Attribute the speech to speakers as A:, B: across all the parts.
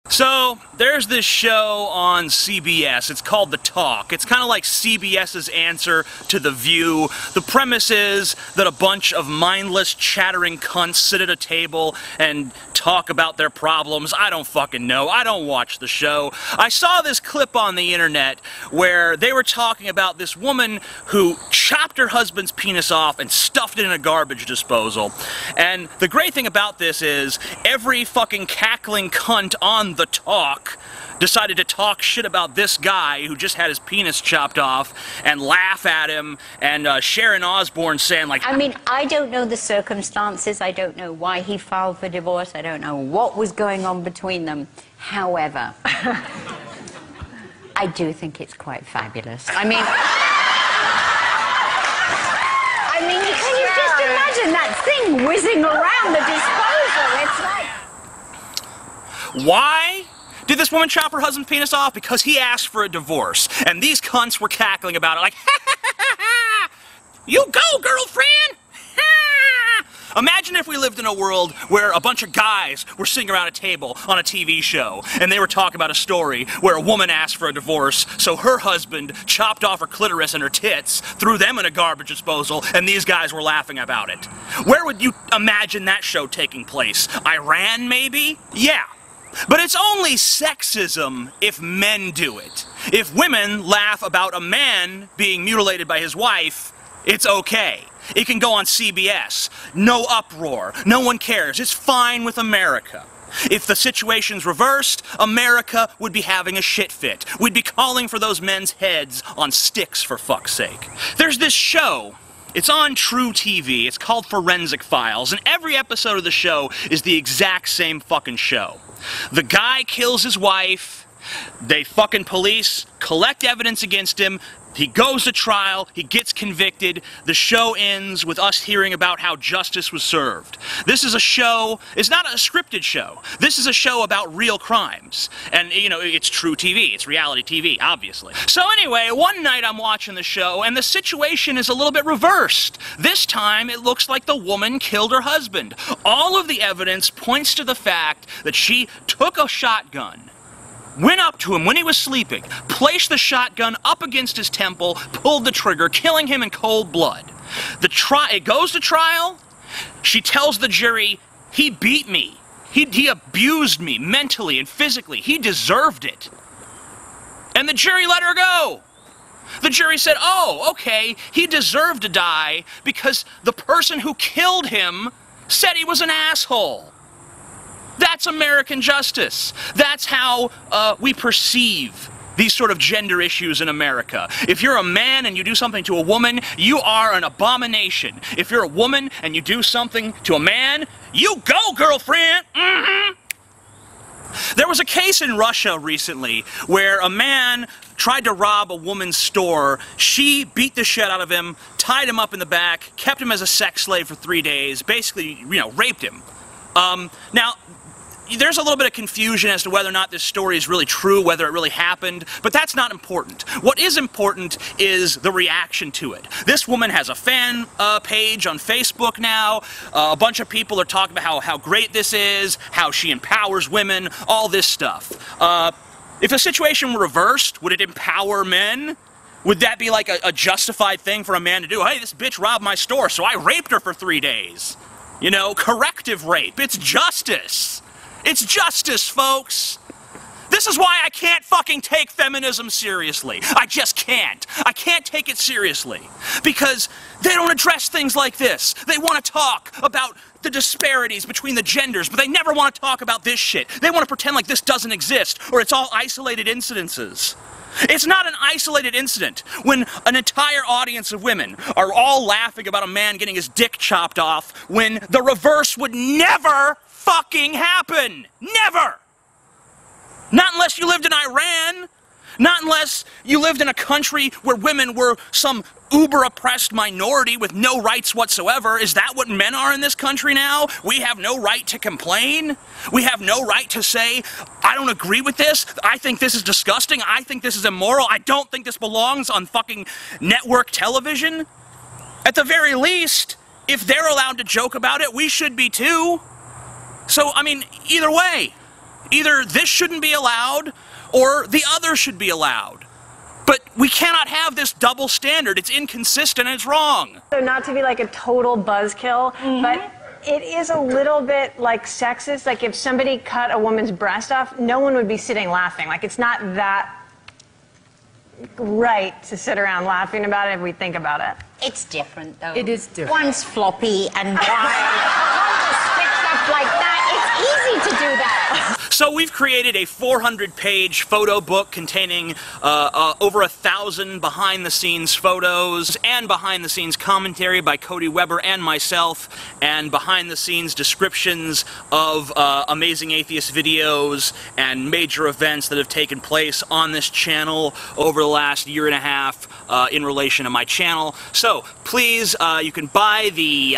A: So, there's this show on CBS. It's called The Talk. It's kind of like CBS's answer to The View. The premise is that a bunch of mindless, chattering cunts sit at a table and talk about their problems. I don't fucking know. I don't watch the show. I saw this clip on the internet where they were talking about this woman who chopped her husband's penis off and stuffed it in a garbage disposal. And the great thing about this is every fucking cackling cunt on The Talk decided to talk shit about this guy who just had his penis chopped off and laugh at him, and Sharon Osbourne saying like...
B: I mean, I don't know the circumstances, I don't know why he filed for divorce, I don't know what was going on between them. However, I do think it's quite fabulous. I mean, can you just imagine that thing whizzing around the disposal? It's like...
A: Why did this woman chop her husband's penis off? Because he asked for a divorce. And these cunts were cackling about it like, ha ha ha ha ha! You go, girlfriend! Ha! Imagine if we lived in a world where a bunch of guys were sitting around a table on a TV show, and they were talking about a story where a woman asked for a divorce, so her husband chopped off her clitoris and her tits, threw them in a garbage disposal, and these guys were laughing about it. Where would you imagine that show taking place? Iran, maybe? Yeah. But it's only sexism if men do it. If women laugh about a man being mutilated by his wife, it's okay. It can go on CBS. No uproar. No one cares. It's fine with America. If the situation's reversed, America would be having a shit fit. We'd be calling for those men's heads on sticks, for fuck's sake. There's this show. It's on True TV. It's called Forensic Files, and every episode of the show is the exact same fucking show. The guy kills his wife, they fucking police collect evidence against him, he goes to trial, he gets convicted, the show ends with us hearing about how justice was served. This is a show, it's not a scripted show, this is a show about real crimes. And, you know, it's True TV, it's reality TV, obviously. So anyway, one night I'm watching the show, and the situation is a little bit reversed. This time, it looks like the woman killed her husband. All of the evidence points to the fact that she took a shotgun, went up to him when he was sleeping, placed the shotgun up against his temple, pulled the trigger, killing him in cold blood. It goes to trial. She tells the jury, he beat me. He abused me mentally and physically. He deserved it. And the jury let her go. The jury said, oh, okay, he deserved to die because the person who killed him said he was an asshole. That's American justice. That's how we perceive these sort of gender issues in America. If you're a man and you do something to a woman, you are an abomination. If you're a woman and you do something to a man, you go, girlfriend! Mm-hmm. There was a case in Russia recently where a man tried to rob a woman's store. She beat the shit out of him, tied him up in the back, kept him as a sex slave for 3 days, basically, you know, raped him. Now, there's a little bit of confusion as to whether or not this story is really true, whether it really happened, but that's not important. What is important is the reaction to it. This woman has a fan page on Facebook now. A bunch of people are talking about how great this is, how she empowers women, all this stuff. If the situation were reversed, would it empower men? Would that be like a justified thing for a man to do? Hey, this bitch robbed my store, so I raped her for 3 days. You know, corrective rape. It's justice. It's justice, folks. This is why I can't fucking take feminism seriously. I just can't. I can't take it seriously. Because they don't address things like this. They want to talk about the disparities between the genders, but they never want to talk about this shit. They want to pretend like this doesn't exist, or it's all isolated incidences. It's not an isolated incident when an entire audience of women are all laughing about a man getting his dick chopped off when the reverse would never fucking happen. Never! Not unless you lived in Iran. Not unless you lived in a country where women were some uber-oppressed minority with no rights whatsoever. Is that what men are in this country now? We have no right to complain? We have no right to say, I don't agree with this, I think this is disgusting, I think this is immoral, I don't think this belongs on fucking network television? At the very least, if they're allowed to joke about it, we should be too. So, I mean, either way, Either this shouldn't be allowed, or the other should be allowed. But we cannot have this double standard. It's inconsistent and it's wrong.
C: So not to be like a total buzzkill, but it is a little bit like sexist. Like if somebody cut a woman's breast off, no one would be sitting laughing. Like it's not that right to sit around laughing about it if we think about it.
B: It's different, though.
D: It is different.
B: One's floppy and one just sticks up like that. It's easy to do that.
A: So we've created a 400-page photo book containing over 1,000 behind-the-scenes photos and behind-the-scenes commentary by Cody Weber and myself, and behind-the-scenes descriptions of Amazing Atheist videos and major events that have taken place on this channel over the last year and a half in relation to my channel. So please, you can buy the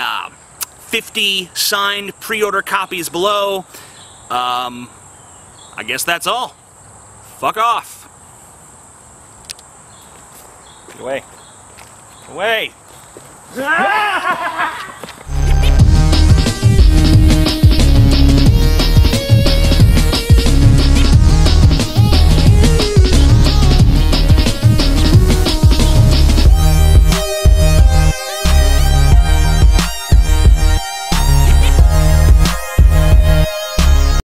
A: 50 signed pre-order copies below. I guess that's all. Fuck off. Get away. Get away.